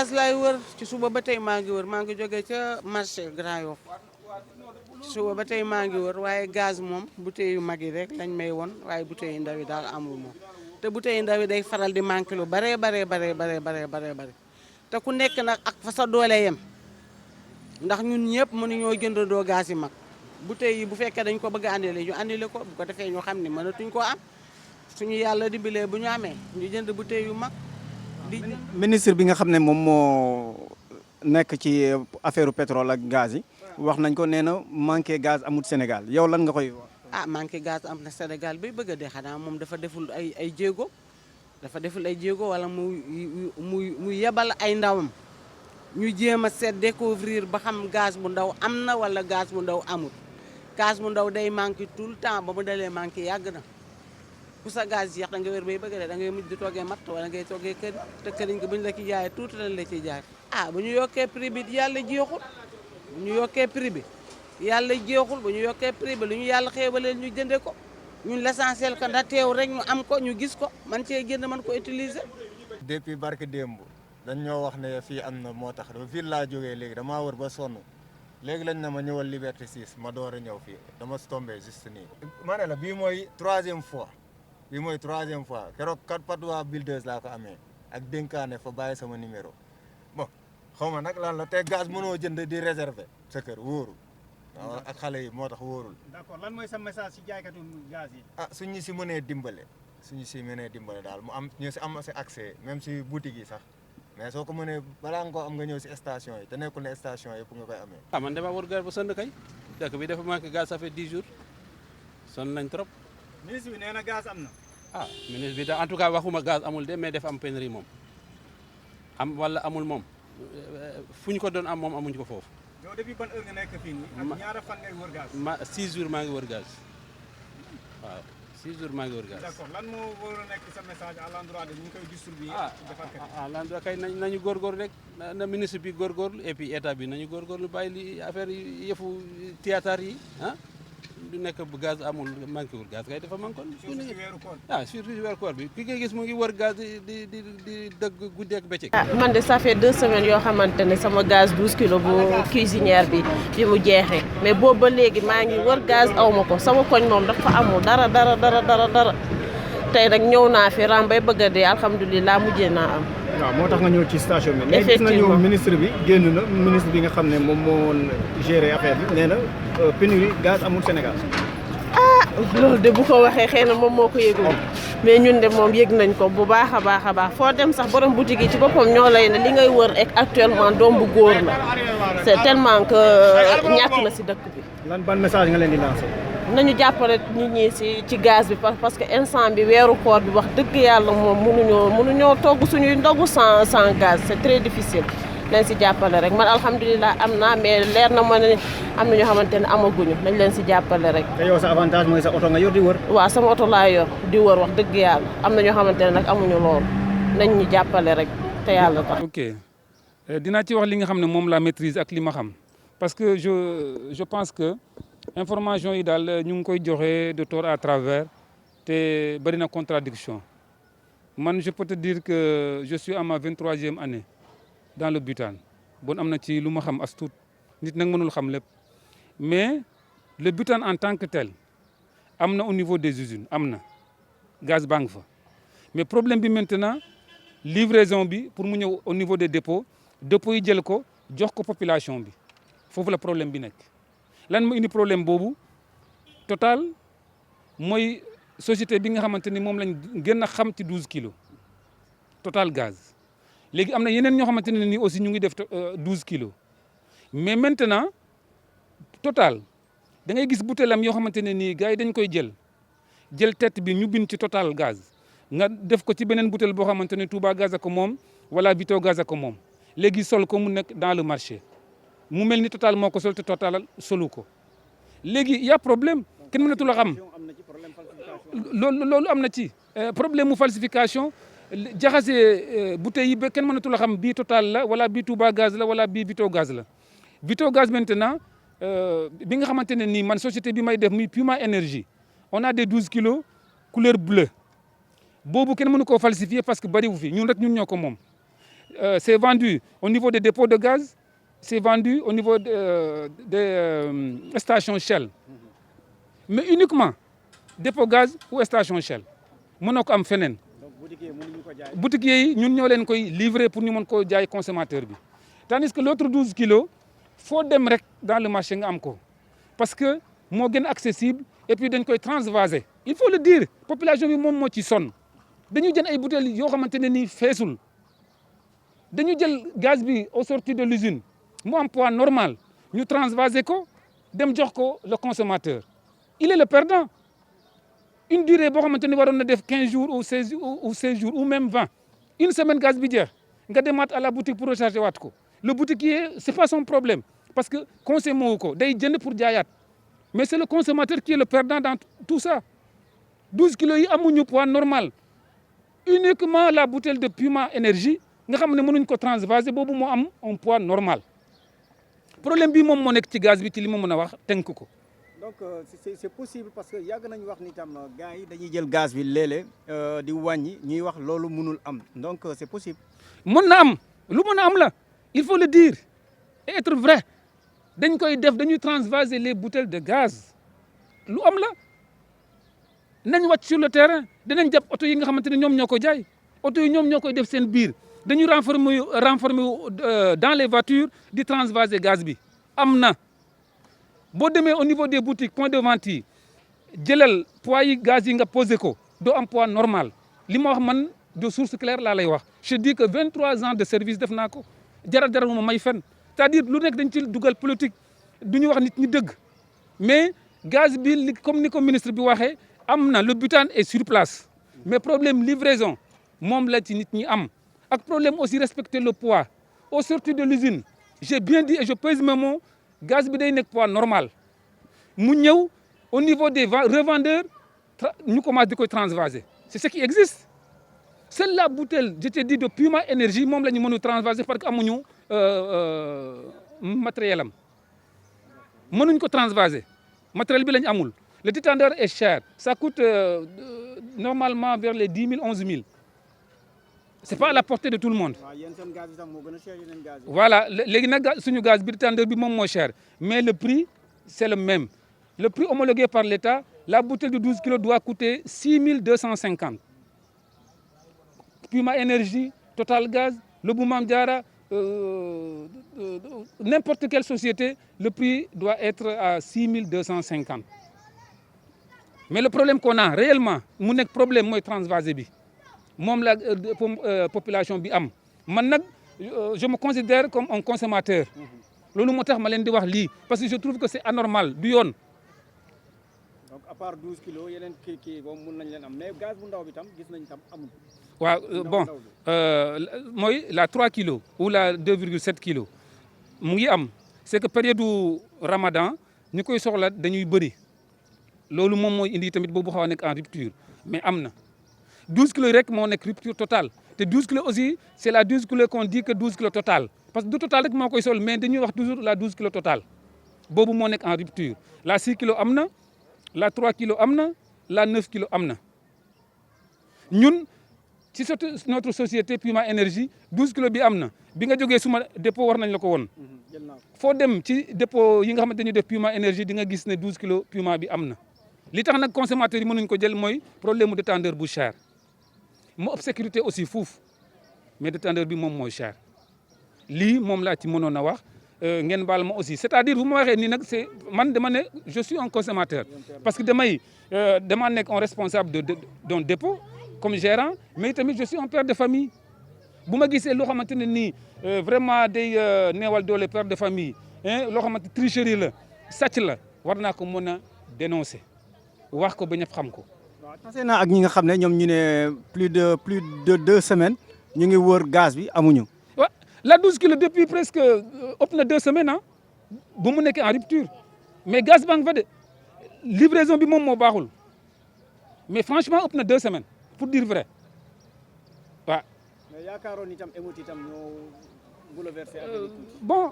gaz laay wër ci suba ba tey maa ngi wër maa ngi jógee ca marché Grand Yoff ci suba ba tey maa ngi wër waaye gaz moom bouteille yu mag yi rek lañ may won waaye bouteille yu ndaw yi daal amul moom te bouteille yu ndaw yi day faral di manqué lu baree bare te ku nekk nag ak fa sa doole yem ndax ñun ñëpp mënuñoo jëndandoo gaz yi mag bouteille yi bu fekkee dañ ko bëgg a andile ñu andile ko bu ko defee ñu xam ne mënatuñ koo am suñu yàlla dimbalee bu ñu amee ñu jënd bouteille yu mag. ministre bi nga xam ne moom moo nekk ci affaire pétrole ak gaz yi wax nañ ko nee na manqué gaz amul Sénégal yow lan nga koy wax. manqué gaz am na Sénégal bi bëgg a dee xanaa moom dafa deful ay jéego wala mu yebal ay ndawam ñu jéem a seet découvrir ba xam gaz bu ndaw am na wala gaz bu ndaw amul gaz bu ndaw day manqué tout le temps ba mu dalee manqué yàgg na. ku sa gaz jeex da nga wér bay bëgg a dee da ngay mujj di toggee matt wala ngay toggee kër te këriñ ko bu ñu la ci jaayee tuuti lañ la ciy jaay. bu ñu yokkee prix bi yàlla jeexul bu ñu yokkee prix bi yàlla jeexul bu ñu yokkee prix bi lu ñu yàlla xeebaleel ñu jënde ko ñun l'essentiel que ndax teew rek ñu am ko ñu gis ko man cee jënd man ko utiliser. depuis barke démb dañ ñoo wax ne fii am na moo tax dafa fii laa jógee léegi damaa wër ba sonn léegi lañ na ma ñëwal Liberté 6 ma door a ñëw fii dama tombé juste nii. ma ne la bii mooy troisième fois. bi mooy troisième fois keroog kat Padois Builders laa ko amee ak dénkaane fa bàyyi sama numéro bon xaw ma nag lan la te gaz mënoo jënd di réserver sa kër wóorul waaw ak xale yi moo tax wóorul. d'accord lan mooy sa message ci jaaykatu gaz yi. suñu si mënee dimbale daal mu am ñu si am si accès même si boutique yi sax mais soo ko mënee balaa nga koo am nga ñëw si station yi te nekkul ne station yëpp nga koy amee. man dama wër gaz ba sonn kay dëkk bi dafa manqué gaz ça fait 10 jours sonn nañ trop. ministre bi nee na gaz am na. ministre bi da en tout cas waxuma gaz amul de mais dafa am pénurie moom am wala amul moom fu ñu ko doon am moom amuñu ko foofu. yow depuis ban heure nga nekk fii nii. ak ñaata fan ngay wër gaz. 6 jours maa ngi wër gaz waaw 6 jours maa ngi wër gaz. d'accord lan moo war a nekk sa message à l'endroit de ñu koy distribuer. à l'endroit kay nañu góorgóorlu rek na ministre bi góorgóorlu et puis état bi nañu góorgóorlu bàyyi li affaire yi yëfu théâtre yi du nekk bu gaz amul manqué wul gaz kay dafa manqué. surtout weeru koor bi ki ngay gis mu ngi wër gaz di dëgg guddi ak bëccëg. man de ça fait 2 semaines yoo xamante ne sama gaz 12 kilos bu cuisinière bi mu jeexee mais boobu ba léegi maa ngi wër gaz aw ma ko sama koñ moom dafa amul dara tey nag ñëw naa fi rambay bëgg a dee alhamdulilah mujjee naa am. waaw moo tax nga ñëw ci station bi. mais gis nañu ministre bi génn na ministre bi nga xam ne moom moo géré affaire bi nee na pénurie gaz amul Sénégal. loolu de bu ko waxee xëy na moom moo ko yëgul mais ñun de moom yëg nañ ko bu baax a baax foo dem sax borom boutique yi ci boppam ñoo lay ne li ngay wër ak actuellement doom bu góor la c'est tellement que ñàkk na si dëkk bi. ban message nga leen di lancer. nañu jàppale nit ñi ci gaz bi parce que instant bi weeru koor bi wax dëgg yàlla moom mënuñoo togg suñuy ndogu sans gaz c'est très difficile nañ si jàppale rek man alhamdulilah am naa mais leer na ma ne am na ñoo xamante ne amaguñu nañ leen si jàppale rek. te yow sa avantage mooy sa oto nga yor di wër. waaw sama oto laa yor di wër wax dëgg yàlla am na ñoo xamante ne nag amuñu loolu nañ ñu jàppale rek te yàlla tax. ok dinaa ci wax li nga xam ne moom la maîtrise ak li ma xam parce que je pense que. information yi daal ñu ngi koy joxe de tort à travers te bari na contradiction man je peux te dire que je suis à ma 23e année dans le butane bon am na ci lu ma xam as tuut nit nag mënul xam lépp mais le butane en tant que tel am na au niveau des usines am na gaz baa ngi fa mais problème bi maintenant livraison bi pour mu ñëw au niveau des dépôts yi jël ko jox ko population bi foofu la problème bi nekk. lan moo indi problème boobu Total mooy société bi nga xamante ni moom lañ gën a xam ci 12 kilos Total gaz léegi am na yeneen ñoo xamante ne ni aussi ñu ngi def 12 kilos mais maintenant Total da ngay gis butéelam yoo xamante ne nii gars yi dañ koy jël tête bi ñu bind ci Total gaz nga def ko ci beneen butéel boo xamante ne Touba gaz a ko moom wala Vito gaz a ko moom léegi sol ko mu nekk dans le marché. mu mel ni Total moo ko sol te Total solu ko léegi y' a problème kenn mënatul a xam loolu am na ci problème mu falsification jaxase bouteilles yi ba kenn mënatul a xam bii Total la wala bii Touba gaz la wala bii Vito gaz la Vito gaz maintenant bi nga xamante ne nii man société bi may def muy Puma Énergie on a des 12 kilos couleur bleu boobu kenn mënu koo falsifier parce que bariwu fi ñun rek ñun ñoo ko moom c'est vendu au niveau des dépôts de gaz, c'est vendu au niveau des stations Shell. Mais uniquement dépôt gaz ou station Shell. Mënoo ko am feneen. Boutiquiers yi ñun ñoo leen koy livrer pour ñu mën koo jaay consommateur bi. Tandis que l'autre 12 kilos, faut dem rek dans le marché nga am ko. Parce que moo gën accessible et puis dañ koy transvaser. Il faut le dire, population bi moom moo ci sonn. Dañu jël ay bouteilles yoo xamante ne nii feesul. Dañu jël gaz bi au sortie de l'usine mu am poids normal ñu transvaser ko dem jox ko le consommateur. Il est le perdant. Une durée boo xamante ni waroon na def 15 jours ou 16 jours ou même 20 une semaine gaz bi jeex nga demaat à la boutique pour recharger waat ko le boutiquier c'est pas son problème parce que consommé wu ko day jënd pour jaayaat mais c'est le consommateur qui est le perdant dans tout ça 12 kilos yi amuñu poids normal uniquement la bouteille de Puma Énergie nga xam ne mënuñ ko transvaser boobu moo am un poids normal problème bi moom moo nekk ci gaz bi ci li ma mën a wax tënk ko. Donc c'est possible parce que yàgg nañu wax ni tam gars yi dañuy jël gaz bi léeg-léeg di wàññi ñuy wax loolu mënul am donc c'est possible. mën na am lu mën a am la il faut le dire et être vrai dañ koy def dañuy transvaser les bouteilles de gaz lu am la nañ wàcc sur le terrain dinañ jàpp oto yi nga xamante ne ñoom ñoo ko jaay oto yi ñoom ñoo koy def seen biir dañuy renforcer dans les voitures di transvaser gaz bi am na. boo demee au niveau des boutiques point de vente yi jëlal poids yi gaz yi nga posé ko doo am poids normal li ma wax man de source claire laa lay wax je dis que 23 ans de service def naa ko jara ma may fen c'est-à-dire lu nekk dañ ci dugal politique du ñu wax nit ñi dëgg mais gaz bi comme ni ko ministre bi waxee am na le butane est sur place mais problème livraison moom la ci nit ñi am ak problème aussi respecter le poids au sortie de l'usine j'ai bien dit et je pèse mes mots gaz bi day nekk poids normal mu ñëw au niveau des revendeurs ñu commence di koy transvaser c'est ce qui existe seule la bouteille je te dis de Puma Énergie moom la ñu mën a transvaser parce que amuñu matériel am mënuñ ko transvaser matériel bi la ñu amul le détendeur est cher ça coûte normalement vers les 10 000 11 000 c'est pas à la portée de tout le monde. Voilà léegi nag suñu gaz bi détendeur bi moom moo cher mais le prix c'est le même le prix homologué par l'État la bouteille de 12 kilos doit coûter 6 250. Puma Énergie Total Gaz Lobou Mame Diarra n'importe quelle société le prix doit être à 6 250. Mais le problème qu'on a réellement mu nekk problème mooy transvaser bi. moom la population bi am man nag je me considère comme un consommateur loolu moo tax ma leen di wax lii parce que je trouve que c'est anormal du yoon. donc à part 12 kilos yeneen kii boobu mun nañ leen am mais gaz bu ndaw bi tam gis nañ tam amul. waaw bon mooy la 3 kilos ou la 2,7 kilos mu ngi am c'est que période Ramadan ñu koy soxla dañuy bëri loolu moom mooy indi tamit boobu xaw a nekk en rupture mais am na. 12 kilos rek moo nekk rupture totale te 12 kilos aussi c'est la 12 kilos qu'on dit que 12 kilos total parce que du total rek moo koy sol mais dañuy wax toujours la 12 kilos totale boobu moo nekk en rupture la 6 kilos am na la 3 kilos am na la 9 kilos am na ñun ci notre société Puma Énergie 12 kilos bi am na bi nga jógee suma dépôt war nañ la ko woon foo dem ci dépôt yi nga xamante ni def Puma Énergie di nga gis ne 12 kilos Puma bi am na li tax nag consommateurs yi mënuñ ko jël mooy problème mu détendeur bu cher mu ëpp sécurité aussi fuuf mais détendeur bi moom mooy cher lii moom laa ci mënoon a wax ngeen baal ma aussi c'est-à-dire bu ma waxee nii nag c'est man dama ne je suis un consommateur parce que dama nekk un responsable d'un dépôt comme gérant mais tamit je suis un père de famille bu ma gisee loo xamante ne nii vraiment day neewal doole père de famille loo xamante tricherie la sàcc la war naa ko mën a dénoncer wax ko ba ñëpp xam ko. waaw tase naa ak ñi nga xam ne ñoom ñu ne plus de 2 semaines ñu ngi wër gaz bi amuñu. waaw la 12 kilos depuis presque ëpp na 2 semaines ah bu mu nekkee en rupture mais gaz baa nga fa de livraison bi moom moo baaxul mais franchement ëpp na 2 semaines pour dire vrai waaw. mais yaakaaroon itam émeute itam ñoo bouleversé. bon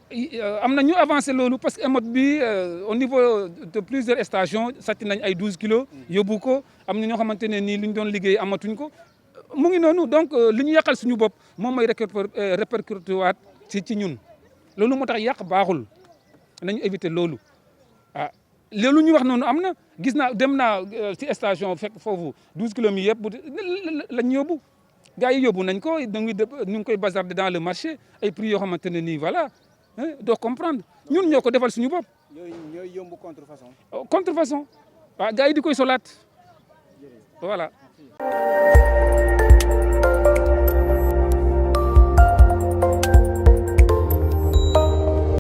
am na ñu avancé loolu parce que émeute bi au niveau de plusieurs stations sàcc nañ ay 12 kilos yóbbu ko am na ñoo xamante ne nii lu ñu doon liggéey amatuñ ko mu ngi noonu donc li ñu yàqal suñu bopp moom mooy répercuté waat ci ñun loolu moo tax yàq baaxul nañu éviter loolu ah loolu ñu wax noonu am na gis naa dem naa ci station fekk foofu 12 kilomètres yëpp lañ yóbbu gars yi yóbbu nañ ko ñu ngi koy bazarder dans le marché ay prix yoo xamante ne nii voilà doo comprendre ñun ñoo ko defal suñu bopp. ñooy yomb contrefaçon. contrefaçon waaw gars yi di koy solaat voilà.